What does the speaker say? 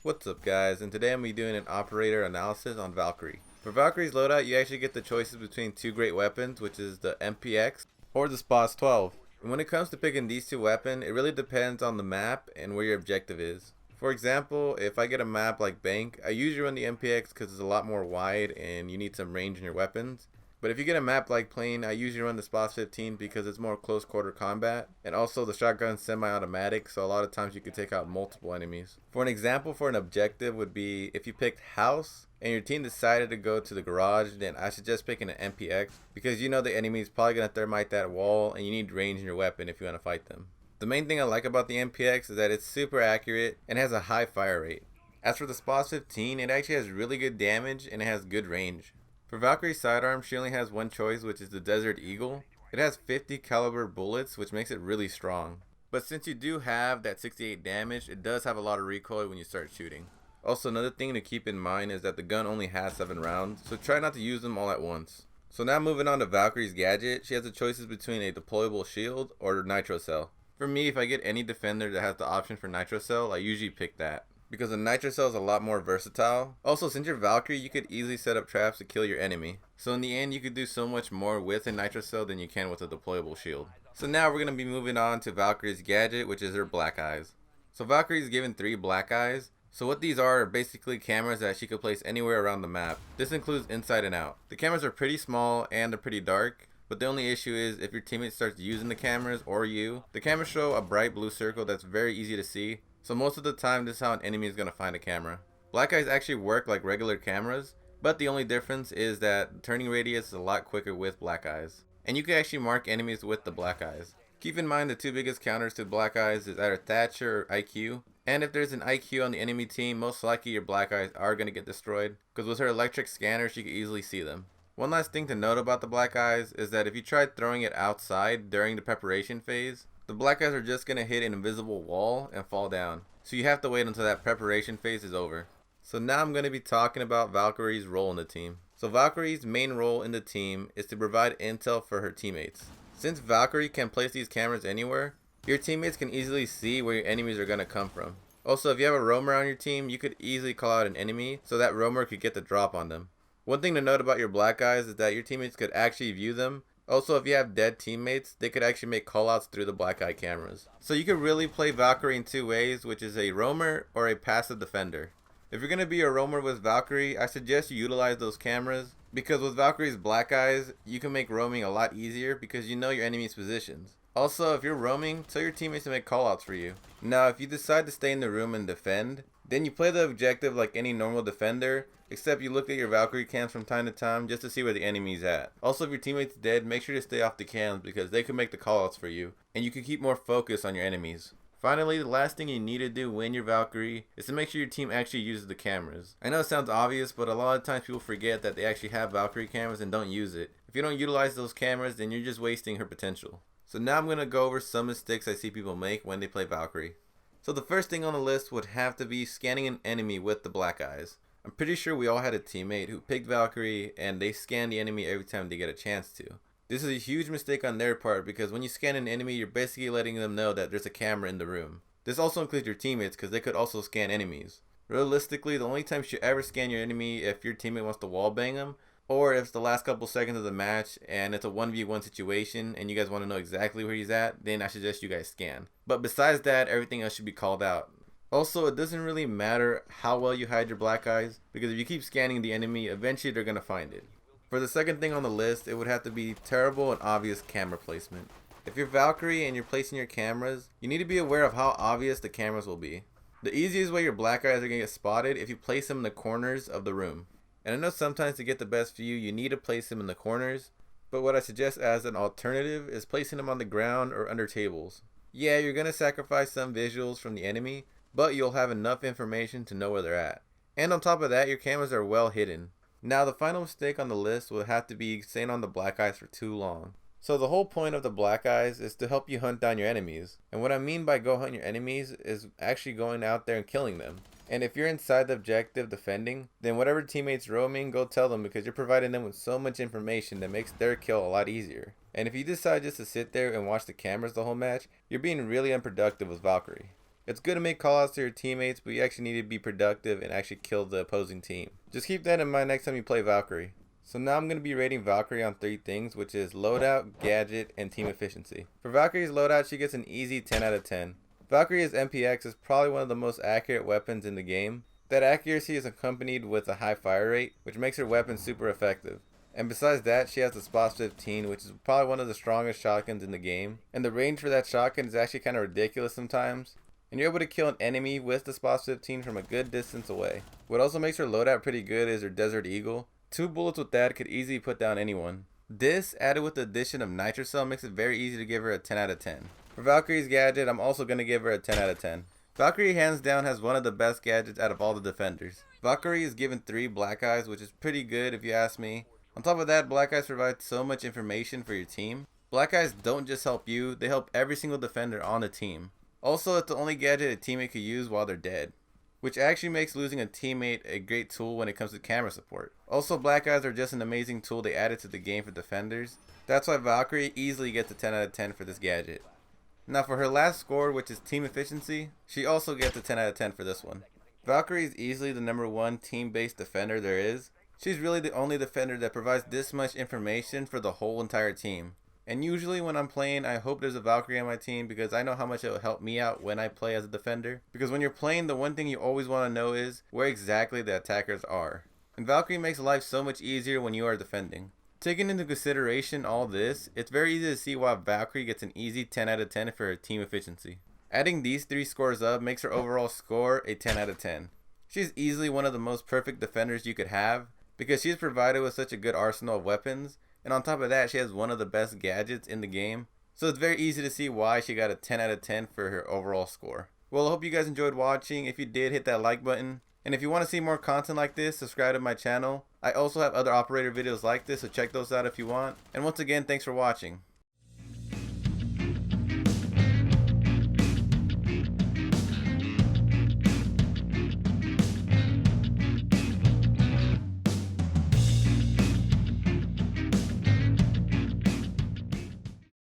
What's up guys, and today I'm going to be doing an operator analysis on Valkyrie. For Valkyrie's loadout, you actually get the choices between two great weapons, which is the MPX or the SPOS 12. And when it comes to picking these two weapons, it really depends on the map and where your objective is. For example, if I get a map like Bank, I usually run the MPX because it's a lot more wide and you need some range in your weapons. But if you get a map like Plane, I usually run the SPOS 15 because it's more close quarter combat, and also the shotgun's semi-automatic, so a lot of times you can take out multiple enemies. For an example for an objective would be if you picked House and your team decided to go to the garage, then I suggest picking an MPX because you know the enemy's probably going to thermite that wall and you need range in your weapon if you want to fight them. The main thing I like about the MPX is that it's super accurate and has a high fire rate. As for the SPOS 15, it actually has really good damage and it has good range. For Valkyrie's sidearm, she only has one choice, which is the Desert Eagle. It has 50 caliber bullets, which makes it really strong. But since you do have that 68 damage, it does have a lot of recoil when you start shooting. Also, another thing to keep in mind is that the gun only has 7 rounds, so try not to use them all at once. So now moving on to Valkyrie's gadget, she has the choices between a deployable shield or nitro cell. For me, if I get any defender that has the option for nitro cell, I usually pick that, because the nitro cell is a lot more versatile. Also, since you're Valkyrie, you could easily set up traps to kill your enemy. So in the end, you could do so much more with a nitro cell than you can with a deployable shield. So now we're going to be moving on to Valkyrie's gadget, which is her black eyes. So Valkyrie is given 3 black eyes. So what these are basically cameras that she could place anywhere around the map. This includes inside and out. The cameras are pretty small and they're pretty dark. But the only issue is if your teammate starts using the cameras or you, the cameras show a bright blue circle that's very easy to see. So most of the time, this is how an enemy is going to find a camera. Black eyes actually work like regular cameras, but the only difference is that the turning radius is a lot quicker with black eyes. And you can actually mark enemies with the black eyes. Keep in mind the 2 biggest counters to black eyes is either Thatcher or IQ. And if there's an IQ on the enemy team, most likely your black eyes are going to get destroyed, because with her electric scanner, she can easily see them. One last thing to note about the black eyes is that if you try throwing it outside during the preparation phase, the black eyes are just going to hit an invisible wall and fall down. So you have to wait until that preparation phase is over. So now I'm going to be talking about Valkyrie's role in the team. So Valkyrie's main role in the team is to provide intel for her teammates. Since Valkyrie can place these cameras anywhere, your teammates can easily see where your enemies are going to come from. Also, if you have a roamer on your team, you could easily call out an enemy so that roamer could get the drop on them. One thing to note about your black eyes is that your teammates could actually view them. Also, if you have dead teammates, they could actually make callouts through the black eye cameras. So you could really play Valkyrie in 2 ways, which is a roamer or a passive defender. If you're going to be a roamer with Valkyrie, I suggest you utilize those cameras, because with Valkyrie's black eyes, you can make roaming a lot easier because you know your enemy's positions. Also, if you're roaming, tell your teammates to make callouts for you. Now, if you decide to stay in the room and defend, then you play the objective like any normal defender, except you look at your Valkyrie cams from time to time just to see where the enemy's at. Also, if your teammate's dead, make sure to stay off the cams because they can make the callouts for you, and you can keep more focus on your enemies. Finally, the last thing you need to do when you're Valkyrie is to make sure your team actually uses the cameras. I know it sounds obvious, but a lot of times people forget that they actually have Valkyrie cameras and don't use it. If you don't utilize those cameras, then you're just wasting her potential. So now I'm going to go over some mistakes I see people make when they play Valkyrie. So the first thing on the list would have to be scanning an enemy with the black eyes. I'm pretty sure we all had a teammate who picked Valkyrie and they scan the enemy every time they get a chance to. This is a huge mistake on their part because when you scan an enemy, you're basically letting them know that there's a camera in the room. This also includes your teammates because they could also scan enemies. Realistically, the only time you should ever scan your enemy if your teammate wants to wallbang them, or if it's the last couple seconds of the match and it's a 1v1 situation and you guys want to know exactly where he's at, then I suggest you guys scan. But besides that, everything else should be called out. Also, it doesn't really matter how well you hide your black eyes, because if you keep scanning the enemy, eventually they're going to find it. For the second thing on the list, it would have to be terrible and obvious camera placement. If you're Valkyrie and you're placing your cameras, you need to be aware of how obvious the cameras will be. The easiest way your black eyes are going to get spotted if you place them in the corners of the room. And I know sometimes to get the best view, you need to place them in the corners, but what I suggest as an alternative is placing them on the ground or under tables. Yeah, you're going to sacrifice some visuals from the enemy, but you'll have enough information to know where they're at. And on top of that, your cameras are well hidden. Now the final mistake on the list will have to be staying on the black eyes for too long. So the whole point of the black eyes is to help you hunt down your enemies. And what I mean by go hunt your enemies is actually going out there and killing them. And if you're inside the objective defending, then whatever teammates roaming, go tell them, because you're providing them with so much information that makes their kill a lot easier. And if you decide just to sit there and watch the cameras the whole match, you're being really unproductive with Valkyrie. It's good to make callouts to your teammates, but you actually need to be productive and actually kill the opposing team. Just keep that in mind next time you play Valkyrie. So now I'm going to be rating Valkyrie on 3 things, which is loadout, gadget, and team efficiency. For Valkyrie's loadout, she gets an easy 10 out of 10. Valkyrie's MPX is probably one of the most accurate weapons in the game. That accuracy is accompanied with a high fire rate, which makes her weapon super effective. And besides that, she has the SPOS 15, which is probably one of the strongest shotguns in the game. And the range for that shotgun is actually kind of ridiculous sometimes. And you're able to kill an enemy with the SPOS 15 from a good distance away. What also makes her loadout pretty good is her Desert Eagle. 2 bullets with that could easily put down anyone. This, added with the addition of Nitrocell, makes it very easy to give her a 10 out of 10. For Valkyrie's gadget, I'm also going to give her a 10 out of 10. Valkyrie hands down has one of the best gadgets out of all the defenders. Valkyrie is given 3 Black Eyes, which is pretty good if you ask me. On top of that, Black Eyes provide so much information for your team. Black Eyes don't just help you, they help every single defender on the team. Also, it's the only gadget a teammate could use while they're dead, which actually makes losing a teammate a great tool when it comes to camera support. Also, Black Eyes are just an amazing tool they added to the game for defenders. That's why Valkyrie easily gets a 10 out of 10 for this gadget. Now for her last score, which is team efficiency, she also gets a 10 out of 10 for this one. Valkyrie is easily the #1 team-based defender there is. She's really the only defender that provides this much information for the whole entire team. And usually when I'm playing, I hope there's a Valkyrie on my team because I know how much it will help me out when I play as a defender. Because when you're playing, the one thing you always want to know is where exactly the attackers are. And Valkyrie makes life so much easier when you are defending. Taking into consideration all this, it's very easy to see why Valkyrie gets an easy 10 out of 10 for her team efficiency. Adding these 3 scores up makes her overall score a 10 out of 10. She's easily one of the most perfect defenders you could have because she's provided with such a good arsenal of weapons, and on top of that she has one of the best gadgets in the game, so it's very easy to see why she got a 10 out of 10 for her overall score. Well, I hope you guys enjoyed watching. If you did, hit that like button. And if you want to see more content like this, subscribe to my channel. I also have other operator videos like this, so check those out if you want. And once again, thanks for watching.